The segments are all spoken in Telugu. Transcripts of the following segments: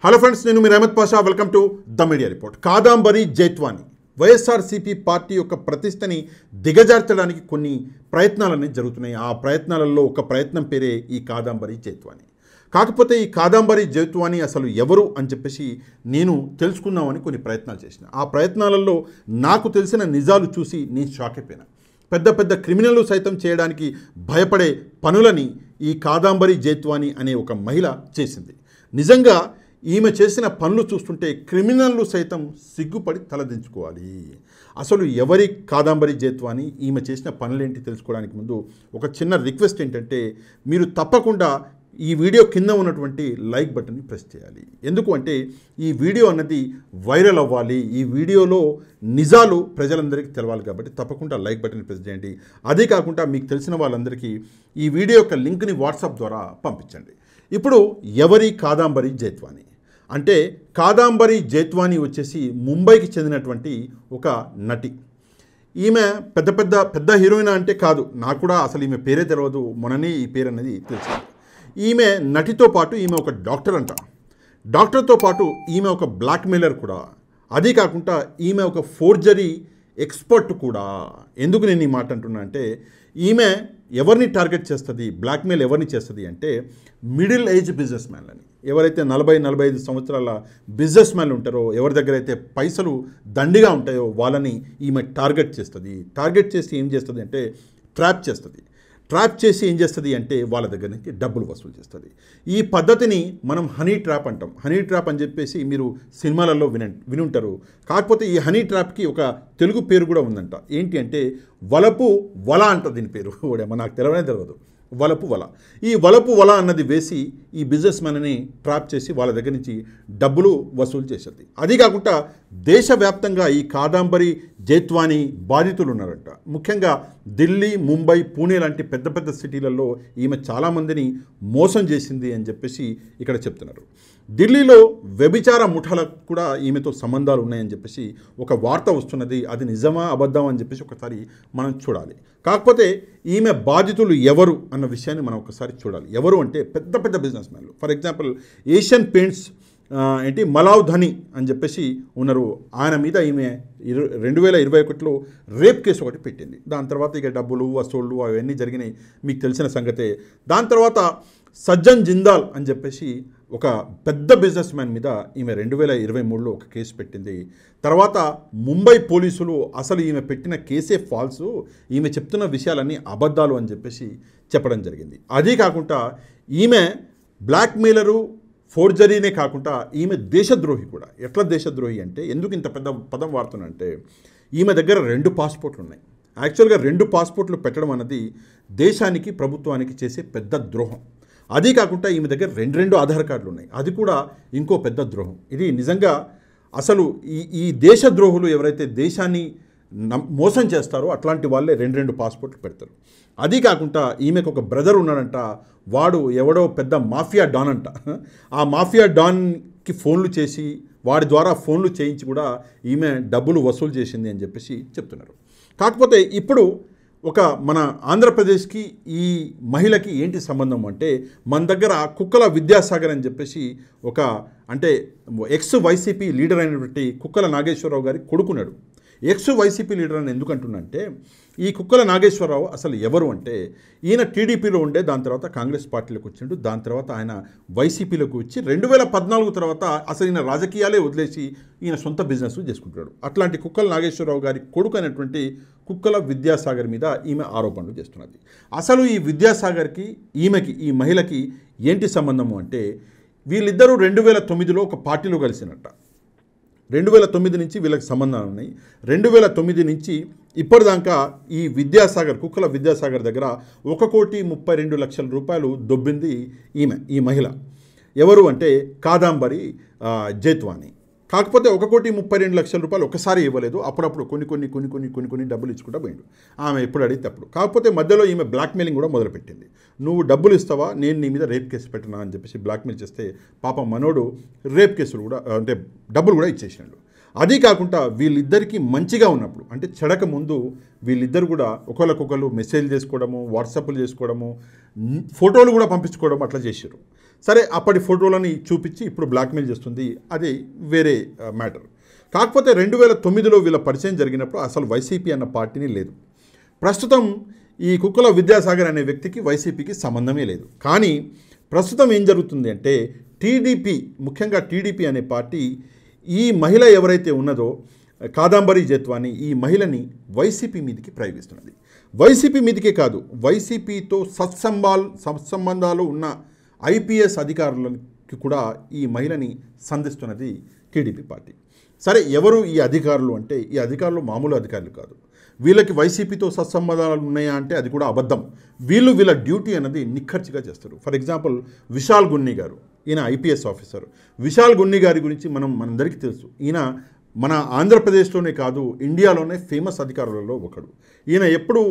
హలో ఫ్రెండ్స్, నేను మీ Ahmed Pasha. Welcome to the media report. Kadambari Jaitwani YSRCP party యొక్క ప్రతిష్టని దిగజార్చడానికి కొన్ని ప్రయత్నాలన్నీ జరుగుతున్నాయి. ఆ ప్రయత్నాలలో ఒక ప్రయత్నం పేరే ఈ కాదంబరి జైత్వాని. కాకపోతే ఈ కాదంబరి జైత్వాని అసలు ఎవరు అని చెప్పేసి నేను తెలుసుకుందామని కొన్ని ప్రయత్నాలు చేసిన. ఆ ప్రయత్నాలలో నాకు తెలిసిన నిజాలు చూసి నేను షాక్ అయిపోయినా. పెద్ద పెద్ద క్రిమినల్ సైతం చేయడానికి భయపడే పనులని ఈ కాదంబరి జైత్వాని అనే ఒక మహిళ చేసింది. నిజంగా ఈమె చేసిన పనులు చూస్తుంటే క్రిమినల్లు సైతం సిగ్గుపడి తలదించుకోవాలి. అసలు ఎవరి కాదంబరి జైత్వాని, ఈమె చేసిన పనులేంటి తెలుసుకోవడానికి ముందు ఒక చిన్న రిక్వెస్ట్ ఏంటంటే, మీరు తప్పకుండా ఈ వీడియో కింద ఉన్నటువంటి లైక్ బటన్ని ప్రెస్ చేయాలి. ఎందుకు అంటే ఈ వీడియో అన్నది వైరల్ అవ్వాలి, ఈ వీడియోలో నిజాలు ప్రజలందరికీ తెలవాలి. కాబట్టి తప్పకుండా లైక్ బటన్ని ప్రెస్ చేయండి. అదే కాకుండా మీకు తెలిసిన వాళ్ళందరికీ ఈ వీడియో యొక్క లింక్ని వాట్సాప్ ద్వారా పంపించండి. ఇప్పుడు ఎవరి కాదంబరి జైత్వాని అంటే, కాదంబరి జైత్వాని వచ్చేసి ముంబైకి చెందినటువంటి ఒక నటి. ఈమె పెద్ద హీరోయిన్ అంటే కాదు, నాకు కూడా అసలు ఈమె పేరే తెలియదు. మొన్ననే ఈ పేరు అనేది తెలిసింది. ఈమె నటితో పాటు ఈమె ఒక డాక్టర్ అంట. డాక్టర్తో పాటు ఈమె ఒక బ్లాక్మెయిలర్ కూడా. అదే కాకుండా ఈమె ఒక ఫోర్జరీ ఎక్స్పర్ట్ కూడా. ఎందుకు నేను ఈ మాట అంటున్నా అంటే, ఈమె ఎవరిని టార్గెట్ చేస్తుంది, బ్లాక్మెయిల్ ఎవరిని చేస్తుంది అంటే మిడిల్ ఏజ్ బిజినెస్ మ్యాన్లని. ఎవరైతే 40-45 సంవత్సరాల బిజినెస్ మ్యాన్లు ఉంటారో, ఎవరి దగ్గర అయితే పైసలు దండిగా ఉంటాయో వాళ్ళని ఈమె టార్గెట్ చేస్తుంది. టార్గెట్ చేసి ఏం చేస్తుంది అంటే ట్రాప్ చేస్తుంది. ట్రాప్ చేసి ఏం చేస్తుంది అంటే వాళ్ళ దగ్గర నుంచి డబ్బులు వసూలు చేస్తుంది. ఈ పద్ధతిని మనం హనీ ట్రాప్ అంటాం. హనీ ట్రాప్ అని చెప్పేసి మీరు సినిమాలలో వినుంటారు. కాకపోతే ఈ హనీ ట్రాప్కి ఒక తెలుగు పేరు కూడా ఉందంట. ఏంటి అంటే వలపు వల అంట. దీని పేరు నాకు తెలియదు. వలపు వల. ఈ వలపు వల అన్నది వేసి ఈ బిజినెస్ మ్యాన్ని ట్రాప్ చేసి వాళ్ళ దగ్గర నుంచి డబ్బులు వసూలు చేసేది. అది కాకుండా దేశవ్యాప్తంగా ఈ కాదంబరి జైత్వాని బాధితులు ఉన్నారంట. ముఖ్యంగా ఢిల్లీ, ముంబై, పూణే లాంటి పెద్ద పెద్ద సిటీలలో ఈమె చాలామందిని మోసం చేసింది అని చెప్పేసి ఇక్కడ చెప్తున్నారు. ఢిల్లీలో వ్యభిచార ముఠాలకు కూడా ఈమెతో సంబంధాలు ఉన్నాయని చెప్పేసి ఒక వార్త వస్తున్నది. అది నిజమా అబద్ధం అని చెప్పేసి ఒకసారి మనం చూడాలి. కాకపోతే ఈమె బాధితులు ఎవరు అన్న విషయాన్ని మనం ఒకసారి చూడాలి. ఎవరు అంటే పెద్ద పెద్ద బిజినెస్ మ్యాన్లు. For example Asian Paints Malav Dani అని చెప్పేసి ఉన్నారు. ఆయన మీద ఈమె 2021లో రేప్ కేసు ఒకటి పెట్టింది. దాని తర్వాత ఇక డబ్బులు వసూళ్ళు అవన్నీ జరిగినాయి, మీకు తెలిసిన సంగతే. దాని తర్వాత సజ్జన్ జిందాల్ అని చెప్పేసి ఒక పెద్ద బిజినెస్ మ్యాన్ మీద ఈమె 2023లో ఒక కేసు పెట్టింది. తర్వాత ముంబై పోలీసులు అసలు ఈమె పెట్టిన కేసే ఫాల్సు, ఈమె చెప్తున్న విషయాలన్నీ అబద్ధాలు అని చెప్పేసి చెప్పడం జరిగింది. అదే కాకుండా ఈమె బ్లాక్మెయిలరు, ఫోర్జరీనే కాకుండా ఈమె దేశద్రోహి కూడా. ఎట్లా దేశద్రోహి అంటే, ఎందుకు ఇంత పెద్ద పదం వాడుతున్నంటే, ఈమె దగ్గర 2 పాస్పోర్ట్లు ఉన్నాయి. యాక్చువల్గా 2 పాస్పోర్ట్లు పెట్టడం అన్నది దేశానికి, ప్రభుత్వానికి చేసే పెద్ద ద్రోహం. అది కాకుండా ఈమె దగ్గర 2 ఆధార్ కార్డులు ఉన్నాయి. అది కూడా ఇంకో పెద్ద ద్రోహం. ఇది నిజంగా అసలు ఈ దేశద్రోహులు ఎవరైతే దేశాన్ని మోసం చేస్తారో అట్లాంటి వాళ్ళే 2 పాస్పోర్ట్లు పెడతారు. అది కాకుండా ఈమెకు ఒక బ్రదర్ ఉన్నాడంట. వాడు ఎవడో పెద్ద మాఫియా డాన్ అంట. ఆ మాఫియా డాన్కి ఫోన్లు చేసి వాడి ద్వారా ఫోన్లు చేయించి కూడా ఈమె డబ్బులు వసూలు చేసింది అని చెప్పేసి చెప్తున్నారు. కాకపోతే ఇప్పుడు ఒక మన ఆంధ్రప్రదేశ్కి ఈ మహిళకి ఏంటి సంబంధం అంటే, మన దగ్గర కుక్కల విద్యాసాగర్ అని చెప్పేసి ఒక అంటే ఎక్స్ వైసీపీ లీడర్ అయినటువంటి కుక్కల నాగేశ్వరరావు గారి కొడుకున్నాడు. ఎక్స్ వైసీపీ లీడర్ అని ఎందుకు అంటున్నంటే, ఈ కుక్కల నాగేశ్వరరావు అసలు ఎవరు అంటే, ఈయన టీడీపీలో ఉండే, దాని తర్వాత కాంగ్రెస్ పార్టీలోకి వచ్చిండు. దాని తర్వాత ఆయన వైసీపీలోకి వచ్చి 2014 తర్వాత అసలు ఈయన రాజకీయాలే వదిలేసి ఈయన సొంత బిజినెస్ చేసుకుంటున్నాడు. అట్లాంటి కుక్కల నాగేశ్వరరావు గారి కొడుకు అయినటువంటి కుక్కల విద్యాసాగర్ మీద ఈమె ఆరోపణలు చేస్తున్నది. అసలు ఈ విద్యాసాగర్కి ఈమెకి, ఈ మహిళకి ఏంటి సంబంధము అంటే, వీళ్ళిద్దరూ 2009లో ఒక పార్టీలో కలిసినట్ట. 2009 నుంచి వీళ్ళకి సంబంధాలు ఉన్నాయి. 2009 నుంచి ఇప్పటిదాకా ఈ విద్యాసాగర్, కుక్కల విద్యాసాగర్ దగ్గర 1,32,00,000 రూపాయలు దొబ్బింది ఈ మహిళ. ఎవరు అంటే కాదంబరి జైత్వాని. కాకపోతే 1,32,00,000 రూపాయలు ఒకసారి ఇవ్వలేదు. అప్పుడప్పుడు కొన్ని డబ్బులు ఇచ్చుకుంటా పోయిండు. ఆమె ఎప్పుడు అడిగితే అప్పుడు. కాకపోతే మధ్యలో ఈమె బ్లాక్మెయిలింగ్ కూడా మొదలుపెట్టింది. నువ్వు డబ్బులు ఇస్తావా, నేను నీ మీద రేప్ కేసు పెట్టినా అని చెప్పేసి బ్లాక్మెయిల్ చేస్తే పాపం మనోడు రేప్ కేసులు కూడా అంటే డబ్బులు కూడా ఇచ్చేసినాడు. అది కాకుండా వీళ్ళిద్దరికీ మంచిగా ఉన్నప్పుడు అంటే చెడక ముందు వీళ్ళిద్దరు కూడా ఒకరికొకరు మెసేజ్ చేసుకోవడము, వాట్సాప్లు చేసుకోవడము, ఫోటోలు కూడా పంపించుకోవడం అట్లా చేశారు. సరే అప్పటి ఫోటోలని చూపించి ఇప్పుడు బ్లాక్మెయిల్ చేస్తుంది, అది వేరే మ్యాటర్. కాకపోతే 2009లో వీళ్ళ పరిచయం జరిగినప్పుడు అసలు వైసీపీ అన్న పార్టీని లేదు. ప్రస్తుతం ఈ కుక్కల విద్యాసాగర్ అనే వ్యక్తికి వైసీపీకి సంబంధమే లేదు. కానీ ప్రస్తుతం ఏం జరుగుతుంది అంటే టీడీపీ, ముఖ్యంగా టీడీపీ అనే పార్టీ ఈ మహిళ ఎవరైతే ఉన్నదో కాదంబరి జైత్వాని, ఈ మహిళని వైసీపీ మీదకి ప్రయోగిస్తున్నది. వైసీపీ మీదకే కాదు, వైసీపీతో సత్సంబంధాలు ఉన్న ఐపీఎస్ అధికారులకి కూడా ఈ మహిళని సంధిస్తున్నది టీడీపీ పార్టీ. సరే, ఎవరు ఈ అధికారులు అంటే ఈ అధికారులు మామూలు అధికారులు కాదు. వీళ్ళకి వైసీపీతో సత్సంబంధాలు ఉన్నాయా అంటే అది కూడా అబద్ధం. వీళ్ళ డ్యూటీ అన్నది నిక్కర్చిగా చేస్తారు. ఫర్ ఎగ్జాంపుల్ విశాల్ గున్ని గారు, ఈయన ఐపీఎస్ ఆఫీసర్. విశాల్ గున్ని గారి గురించి మనందరికీ తెలుసు. ఈయన మన ఆంధ్రప్రదేశ్లోనే కాదు, ఇండియాలోనే ఫేమస్ అధికారులలో ఒకడు. ఈయన ఎప్పుడు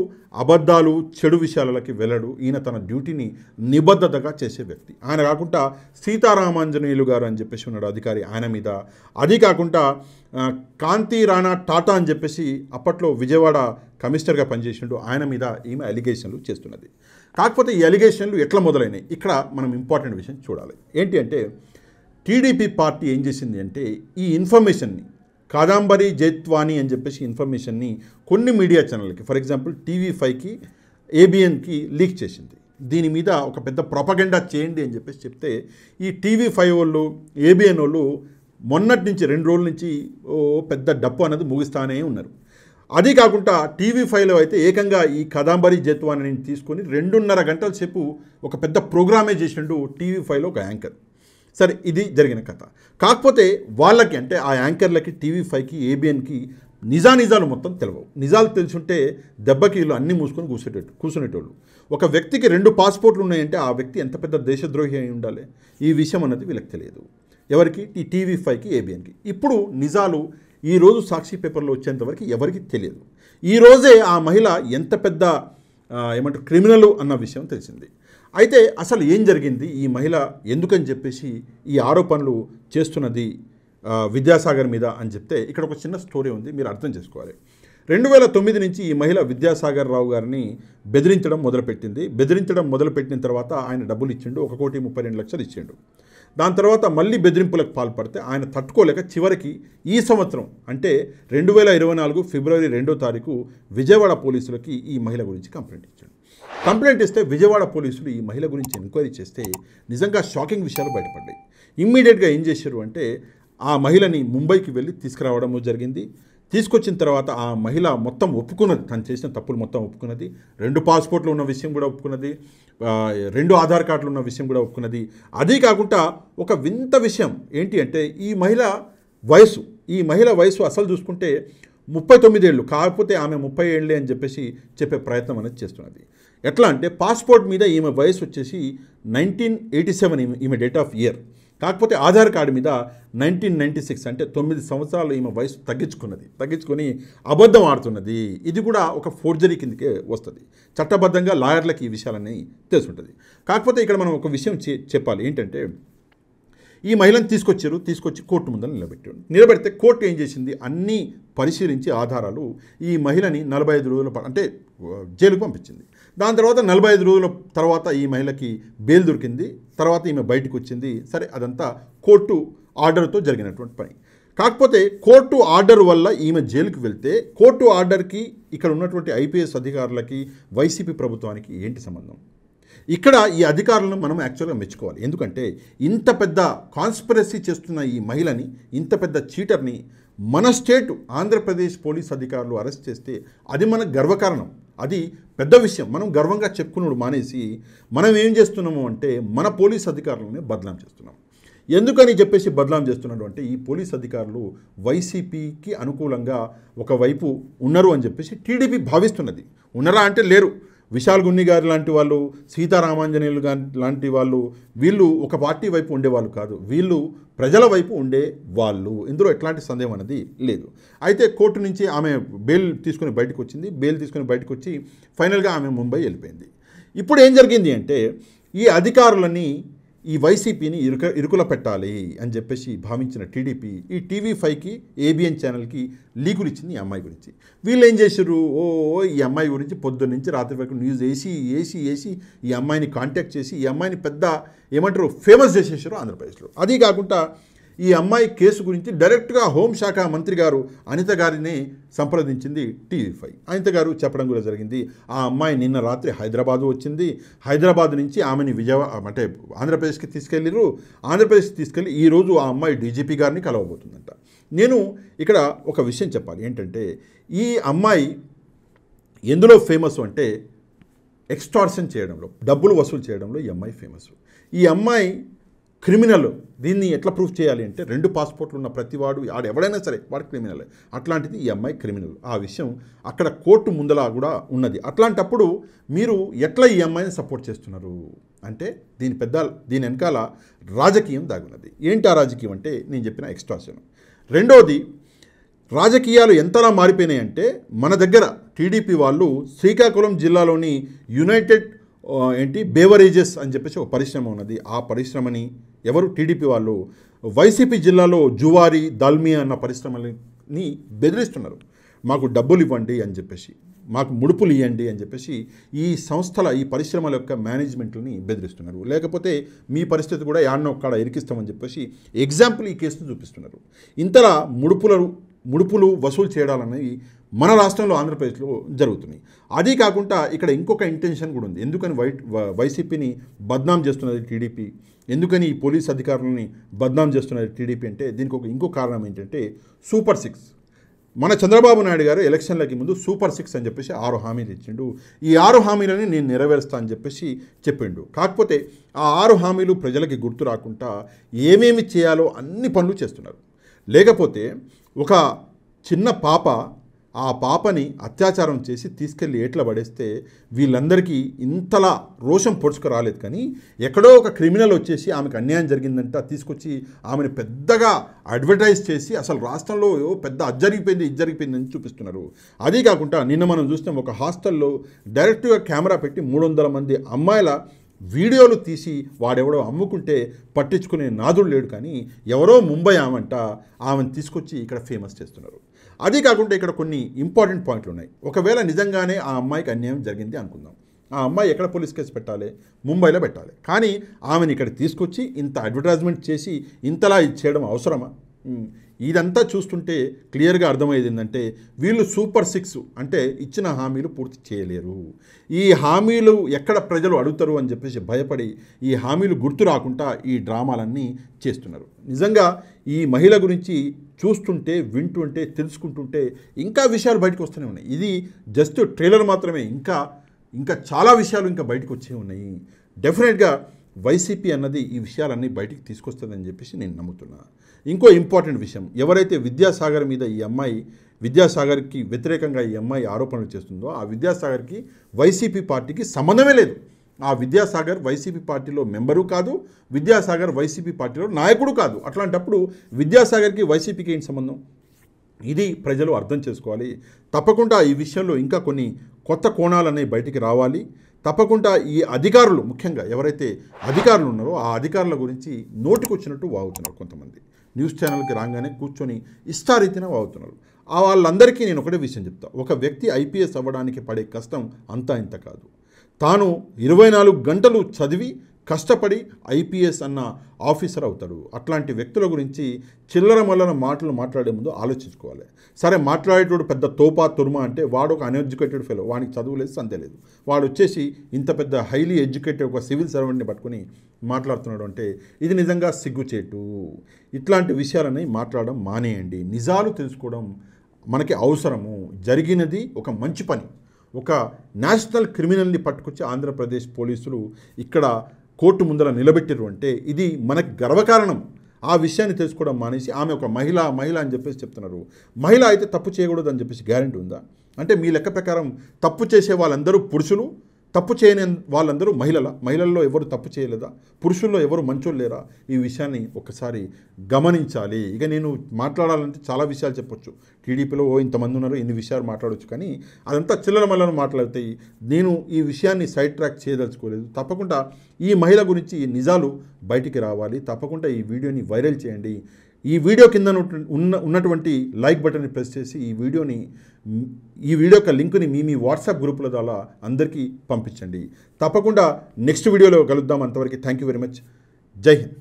అబద్ధాలు, చెడు విషయాలకి వెళ్ళడు. ఈయన తన డ్యూటీని నిబద్ధతగా చేసే వ్యక్తి. ఆయన కాకుండా సీతారామాంజనేయులు గారు అని చెప్పేసి ఉన్నాడు అధికారి, ఆయన మీద. అది కాకుండా కాంతి రాణా టాటా అని చెప్పేసి అప్పట్లో విజయవాడ కమిషనర్గా పనిచేసిండు, ఆయన మీద ఈమె అలిగేషన్లు చేస్తున్నది. కాకపోతే ఈ అలిగేషన్లు ఎట్లా మొదలైనాయి, ఇక్కడ మనం ఇంపార్టెంట్ విషయం చూడాలి. ఏంటి అంటే టీడీపీ పార్టీ ఏం చేసింది అంటే ఈ ఇన్ఫర్మేషన్ని, కాదంబరి జైత్వాని అని చెప్పేసి ఇన్ఫర్మేషన్ని కొన్ని మీడియా ఛానల్కి, ఫర్ ఎగ్జాంపుల్ టీవీ5కి, ఏబిఎన్కి లీక్ చేసింది. దీని మీద ఒక పెద్ద ప్రొపగెండా చేయండి అని చెప్పేసి చెప్తే ఈ టీవీ5 వాళ్ళు, ఏబిఎన్ వాళ్ళు మొన్నటి నుంచి 2 రోజుల నుంచి పెద్ద డప్పు అనేది ముగిస్తానే ఉన్నారు. అది కాకుండా టీవీ5లో అయితే ఏకంగా ఈ కాదంబరి జైత్వాని తీసుకొని 2.5 గంటల సేపు ఒక పెద్ద ప్రోగ్రామే చేసిండు టీవీ5లో ఒక యాంకర్. సరే, ఇది జరిగిన కథ. కాకపోతే వాళ్ళకి అంటే ఆ యాంకర్లకి, టీవీ5కి, ఏబిఎన్కి నిజాలు మొత్తం తెలియవు. నిజాలు తెలుసుంటే దెబ్బకి వీళ్ళు అన్నీ మూసుకొని కూర్చునేటోళ్ళు. ఒక వ్యక్తికి 2 పాస్పోర్ట్లు ఉన్నాయంటే ఆ వ్యక్తి ఎంత పెద్ద దేశద్రోహి అయి ఉండాలి. ఈ విషయం అన్నది వీళ్ళకి తెలియదు. ఎవరికి? ఈ టీవీ5కి, ఏబిఎన్కి. ఇప్పుడు నిజాలు ఈరోజు సాక్షి పేపర్లో వచ్చేంతవరకు ఎవరికి తెలియదు. ఈరోజే ఆ మహిళ ఎంత పెద్ద క్రిమినల్ అన్న విషయం తెలిసింది. అయితే అసలు ఏం జరిగింది, ఈ మహిళ ఎందుకని చెప్పేసి ఈ ఆరోపణలు చేస్తున్నది విద్యాసాగర్ మీద అని చెప్తే ఇక్కడ ఒక చిన్న స్టోరీ ఉంది, మీరు అర్థం చేసుకోవాలి. 2009 నుంచి ఈ మహిళ విద్యాసాగర్ రావు గారిని బెదిరించడం మొదలుపెట్టిన తర్వాత ఆయన డబ్బులు ఇచ్చిండు, 1,32,00,000 ఇచ్చిండు. దాని తర్వాత మళ్ళీ బెదిరింపులకు పాల్పడితే ఆయన తట్టుకోలేక చివరికి ఈ సంవత్సరం అంటే 2024 ఫిబ్రవరి 2వ తారీఖు విజయవాడ పోలీసులకి ఈ మహిళ గురించి కంప్లైంట్ ఇచ్చాడు. కంప్లైంట్ ఇస్తే విజయవాడ పోలీసులు ఈ మహిళ గురించి ఎంక్వైరీ చేస్తే నిజంగా షాకింగ్ విషయాలు బయటపడ్డాయి. ఇమ్మీడియట్గా ఏం చేశారు అంటే ఆ మహిళని ముంబైకి వెళ్ళి తీసుకురావడము జరిగింది. తీసుకొచ్చిన తర్వాత ఆ మహిళ మొత్తం ఒప్పుకున్నది, తను చేసిన తప్పులు మొత్తం ఒప్పుకున్నది. 2 పాస్పోర్ట్లు ఉన్న విషయం కూడా ఒప్పుకున్నది, 2 ఆధార్ కార్డులు ఉన్న విషయం కూడా ఒప్పుకున్నది. అదే కాకుండా ఒక వింత విషయం ఏంటి అంటే ఈ మహిళ వయసు అసలు చూసుకుంటే 39 ఏళ్ళు, కాకపోతే ఆమె 30 ఏళ్ళే అని చెప్పేసి చెప్పే ప్రయత్నం అనేది చేస్తున్నది. ఎట్లా అంటే పాస్పోర్ట్ మీద ఈమె వయసు వచ్చేసి 1987 ఈమె డేట్ ఆఫ్ ఇయర్, కాకపోతే ఆధార్ కార్డు మీద 1996 అంటే 9 సంవత్సరాలు ఈమె వయసు తగ్గించుకొని అబద్ధం ఆడుతున్నది. ఇది కూడా ఒక ఫోర్జరీ కిందకే వస్తుంది. చట్టబద్ధంగా లాయర్లకి ఈ విషయాలన్నీ తెలుసుంటుంది. కాకపోతే ఇక్కడ మనం ఒక విషయం చెప్పాలి. ఏంటంటే ఈ మహిళను తీసుకొచ్చి కోర్టు ముందర నిలబెడితే కోర్టు ఏం చేసింది, అన్నీ పరిశీలించి ఆధారాలు ఈ మహిళని 45 రోజుల అంటే జైలుకు పంపించింది. దాని తర్వాత 45 రోజుల తర్వాత ఈ మహిళకి బెయిల్ దొరికింది. తర్వాత ఈమె బయటకు వచ్చింది. సరే, అదంతా కోర్టు ఆర్డర్తో జరిగినటువంటి పని. కాకపోతే కోర్టు ఆర్డర్ వల్ల ఈమె జైలుకి వెళ్తే కోర్టు ఆర్డర్కి ఇక్కడ ఉన్నటువంటి ఐపీఎస్ అధికారులకి, వైసీపీ ప్రభుత్వానికి ఏంటి సంబంధం? ఇక్కడ ఈ అధికారులను మనం యాక్చువల్గా మెచ్చుకోవాలి. ఎందుకంటే ఇంత పెద్ద కాన్స్పిరసీ చేస్తున్న ఈ మహిళని, ఇంత పెద్ద చీటర్ని మన స్టేట్ ఆంధ్రప్రదేశ్ పోలీస్ అధికారులు అరెస్ట్ చేస్తే అది మనకు గర్వకారణం, అది పెద్ద విషయం. మనం గర్వంగా చెప్పుకున్నాడు మానేసి మనం ఏం చేస్తున్నాము అంటే మన పోలీస్ అధికారులనే బదనాం చేస్తున్నాం. ఎందుకని చెప్పేసి బదనాం చేస్తున్నాడు అంటే ఈ పోలీస్ అధికారులు వైసీపీకి అనుకూలంగా ఒకవైపు ఉన్నారు అని చెప్పేసి టీడీపీ భావిస్తున్నది. ఉన్నారా అంటే లేరు. విశాల్ గున్ని గారు లాంటి వాళ్ళు, సీతారామాంజనేయులు లాంటి వాళ్ళు, వీళ్ళు ఒక పార్టీ వైపు ఉండేవాళ్ళు కాదు, వీళ్ళు ప్రజల వైపు ఉండే వాళ్ళు. ఇందులో ఎట్లాంటి సందేహం అనేది లేదు. అయితే కోర్టు నుంచి ఆమె బెయిల్ తీసుకుని బయటకు వచ్చింది. బెయిల్ తీసుకుని బయటకు వచ్చి ఫైనల్గా ఆమె ముంబై వెళ్ళిపోయింది. ఇప్పుడు ఏం జరిగింది అంటే ఈ అధికారులని ఈ వైసీపీని ఇరుకుల పెట్టాలి అని చెప్పేసి భావించిన టీడీపీ ఈ TV5కి ABN ఛానల్కి లీకులు ఇచ్చింది ఈ అమ్మాయి గురించి. వీళ్ళు ఏం చేశారు, ఈ అమ్మాయి గురించి పొద్దున్న నుంచి రాత్రి వరకు న్యూస్ వేసి ఈ అమ్మాయిని కాంటాక్ట్ చేసి ఈ అమ్మాయిని పెద్ద ఏమంటారు ఫేమస్ చేసేసారు ఆంధ్రప్రదేశ్లో. అది కాకుండా ఈ అమ్మాయి కేసు గురించి డైరెక్ట్గా హోంశాఖ మంత్రి గారు అనిత గారిని సంప్రదించింది TV5. అనిత గారు చెప్పడం కూడా జరిగింది, ఆ అమ్మాయి నిన్న రాత్రి హైదరాబాద్ వచ్చింది, హైదరాబాద్ నుంచి ఆమెని అంటే ఆంధ్రప్రదేశ్కి తీసుకెళ్ళిరు, ఆంధ్రప్రదేశ్కి తీసుకెళ్ళి ఈరోజు ఆ అమ్మాయి DGP గారిని కలవబోతుందంట. నేను ఇక్కడ ఒక విషయం చెప్పాలి ఏంటంటే, ఈ అమ్మాయి ఎందులో ఫేమస్ అంటే ఎక్స్టార్షన్ చేయడంలో, డబ్బులు వసూలు చేయడంలో ఈ అమ్మాయి ఫేమస్. ఈ అమ్మాయి క్రిమినల్. దీన్ని ఎట్లా ప్రూఫ్ చేయాలి అంటే 2 పాస్పోర్ట్లు ఉన్న ప్రతివాడు ఎవడైనా సరే వాడు క్రిమినల్. అట్లాంటిది ఈ అమ్మాయి క్రిమినల్. ఆ విషయం అక్కడ కోర్టు ముందలా కూడా ఉన్నది. అట్లాంటప్పుడు మీరు ఎట్లా ఈ అమ్మాయిని సపోర్ట్ చేస్తున్నారు అంటే దీని వెనకాల రాజకీయం దాగున్నది. ఏంటి ఆ రాజకీయం అంటే నేను చెప్పిన ఎక్స్టార్షన్. రెండోది, రాజకీయాలు ఎంతలా మారిపోయినాయంటే మన దగ్గర టీడీపీ వాళ్ళు శ్రీకాకుళం జిల్లాలోని యునైటెడ్ బేవరేజెస్ అని చెప్పేసి ఒక పరిశ్రమ ఉన్నది. ఆ పరిశ్రమని ఎవరు టీడీపీ వాళ్ళు వైసీపీ జిల్లాలో జువారి, దాల్మియా అన్న పరిశ్రమని బెదిరిస్తున్నారు. మాకు డబ్బులు ఇవ్వండి అని చెప్పేసి, మాకు ముడుపులు ఇవ్వండి అని చెప్పేసి ఈ పరిశ్రమల యొక్క మేనేజ్మెంట్ని బెదిరిస్తున్నారు. లేకపోతే మీ పరిస్థితి కూడా యాడ్నో ఒక్కడ ఇరికిస్తామని చెప్పేసి ఎగ్జాంపుల్ ఈ కేసును చూపిస్తున్నారు. ఇంతలా ముడుపులు వసూలు చేయడాలనేవి మన రాష్ట్రంలో ఆంధ్రప్రదేశ్లో జరుగుతున్నాయి. అదీ కాకుండా ఇక్కడ ఇంకొక ఇంటెన్షన్ కూడా ఉంది. ఎందుకని వైసీపీని బద్నాం చేస్తున్నది టీడీపీ, ఎందుకని ఈ పోలీస్ అధికారులని బద్నాం చేస్తున్నది టీడీపీ అంటే దీనికి ఇంకో కారణం ఏంటంటే సూపర్ 6. మన చంద్రబాబు నాయుడు గారు ఎలక్షన్లకి ముందు సూపర్ 6 అని చెప్పేసి 6 హామీలు ఇచ్చిండు. ఈ 6 హామీలని నేను నెరవేరుస్తా అని చెప్పేసి చెప్పిండు. కాకపోతే ఆ 6 హామీలు ప్రజలకి గుర్తు రాకుండా ఏమేమి చేయాలో అన్ని పనులు చేస్తున్నారు. లేకపోతే ఒక చిన్న పాప, ఆ పాపని అత్యాచారం చేసి తీసుకెళ్ళి ఏట్ల పడేస్తే వీళ్ళందరికీ ఇంతలా రోషం పొడుచుకు రాలేదు. కానీ ఎక్కడో ఒక క్రిమినల్ వచ్చేసి ఆమెకు అన్యాయం జరిగిందంట తీసుకొచ్చి ఆమెను పెద్దగా అడ్వర్టైజ్ చేసి అసలు రాష్ట్రంలో పెద్ద అది జరిగిపోయింది అని చూపిస్తున్నారు. అదీ కాకుండా నిన్న మనం చూస్తాం, ఒక హాస్టల్లో డైరెక్ట్గా కెమెరా పెట్టి 300 మంది అమ్మాయిల వీడియోలు తీసి వాడెవడో అమ్ముకుంటే పట్టించుకునే నాదుడు లేడు. కానీ ఎవరో ముంబై ఆమెను తీసుకొచ్చి ఇక్కడ ఫేమస్ చేస్తున్నారు. అదే కాకుండా ఇక్కడ కొన్ని ఇంపార్టెంట్ పాయింట్లు ఉన్నాయి. ఒకవేళ నిజంగానే ఆ అమ్మాయికి అన్యాయం జరిగింది అనుకుందాం, ఆ అమ్మాయి ఎక్కడ పోలీస్ కేసు పెట్టాలి? ముంబైలో పెట్టాలి. కానీ ఆమెను ఇక్కడ తీసుకొచ్చి ఇంత అడ్వర్టైజ్మెంట్ చేసి ఇంతలా ఇది చేయడం అవసరమా? ఇదంతా చూస్తుంటే క్లియర్గా అర్థమయ్యేది ఏంటంటే వీళ్ళు సూపర్ 6 అంటే ఇచ్చిన హామీలు పూర్తి చేయలేరు. ఈ హామీలు ఎక్కడ ప్రజలు అడుగుతారు అని చెప్పేసి భయపడి ఈ హామీలు గుర్తు రాకుండా ఈ డ్రామాలన్నీ చేస్తున్నారు. నిజంగా ఈ మహిళ గురించి చూస్తుంటే, వింటుంటే, తెలుసుకుంటుంటే ఇంకా విషయాలు బయటకు వస్తూనే ఉన్నాయి. ఇది జస్ట్ ట్రైలర్ మాత్రమే, ఇంకా చాలా విషయాలు ఇంకా బయటకు వచ్చే ఉన్నాయి. డెఫినెట్గా వైసీపీ అన్నది ఈ విషయాలన్నీ బయటికి తీసుకొస్తుందని చెప్పేసి నేను నమ్ముతున్నా. ఇంకో ఇంపార్టెంట్ విషయం, ఎవరైతే విద్యాసాగర్ మీద ఈ అమ్మాయి విద్యాసాగర్కి వ్యతిరేకంగా ఈ అమ్మాయి ఆరోపణలు చేస్తుందో ఆ విద్యాసాగర్కి వైసీపీ పార్టీకి సంబంధమే లేదు. ఆ విద్యాసాగర్ వైసీపీ పార్టీలో మెంబరు కాదు, విద్యాసాగర్ వైసీపీ పార్టీలో నాయకుడు కాదు. అట్లాంటప్పుడు విద్యాసాగర్కి వైసీపీకి ఏంటి సంబంధం? ఇది ప్రజలు అర్థం చేసుకోవాలి. తప్పకుండా ఈ విషయంలో ఇంకా కొన్ని కొత్త కోణాలు అనేవి బయటికి రావాలి. తప్పకుండా ఈ అధికారులు, ముఖ్యంగా ఎవరైతే అధికారులు ఉన్నారో ఆ అధికారుల గురించి నోటికొచ్చినట్టు వాగుతున్నారు. కొంతమంది న్యూస్ ఛానల్కి రాగానే కూర్చొని ఇష్టారీతిన వాగుతున్నారు. వాళ్ళందరికీ నేను ఒకటే విషయం చెప్తా, ఒక వ్యక్తి IPS అవ్వడానికి పడే కష్టం అంతా ఇంత కాదు. తాను 24 గంటలు చదివి కష్టపడి IPS అన్న ఆఫీసర్ అవుతాడు. అట్లాంటి వ్యక్తుల గురించి చిల్లర మల్లర మాటలు మాట్లాడే ముందు ఆలోచించుకోవాలి. సరే, మాట్లాడేటోడు పెద్ద తోపా తుర్మా అంటే వాడు ఒక అన్ఎడ్యుకేటెడ్ ఫెలో, వాడికి చదువు లేదు, సంతే లేదు. వాడు వచ్చేసి ఇంత పెద్ద హైలీ ఎడ్యుకేటెడ్ ఒక సివిల్ సర్వెంట్ని పట్టుకుని మాట్లాడుతున్నాడు అంటే ఇది నిజంగా సిగ్గుచేటు. ఇట్లాంటి విషయాలని మాట్లాడడం మానేయండి. నిజాలు తెలుసుకోవడం మనకి అవసరము. జరిగినది ఒక మంచి పని, ఒక నేషనల్ క్రిమినల్ని పట్టుకొచ్చి ఆంధ్రప్రదేశ్ పోలీసులు ఇక్కడ కోర్టు ముందర నిలబెట్టారు అంటే ఇది మనకి గర్వకారణం. ఆ విషయాన్ని తెలుసుకోవడం మానేసి ఆమె ఒక మహిళ అని చెప్పేసి చెప్తున్నారు. మహిళ అయితే తప్పు చేయకూడదు అని చెప్పేసి గ్యారెంటీ ఉందా? అంటే మీ లెక్క ప్రకారం తప్పు చేసే వాళ్ళందరూ పురుషులు, తప్పు చేయని వాళ్ళందరూ మహిళల్లో ఎవరు తప్పు చేయలేదా? పురుషుల్లో ఎవరు మంచోళ్ళు లేరా? ఈ విషయాన్ని ఒకసారి గమనించాలి. ఇక నేను మాట్లాడాలంటే చాలా విషయాలు చెప్పొచ్చు. టీడీపీలో ఇంతమంది ఉన్నారు, ఇన్ని విషయాలు మాట్లాడవచ్చు, కానీ అదంతా చిల్లర మల్లన మాట్లాడతాయి. నేను ఈ విషయాన్ని సైడ్ ట్రాక్ చేయదలుచుకోలేదు. తప్పకుండా ఈ మహిళ గురించి ఈ నిజాలు బయటికి రావాలి. తప్పకుండా ఈ వీడియోని వైరల్ చేయండి. ఈ వీడియో కింద ఉన్నటువంటి లైక్ బటన్ని ప్రెస్ చేసి ఈ వీడియో యొక్క లింక్ని మీ వాట్సాప్ గ్రూపుల ద్వారా అందరికీ పంపించండి. తప్పకుండా నెక్స్ట్ వీడియోలో కలుద్దాం. అంతవరకు థ్యాంక్ యూ వెరీ మచ్. జై హింద్.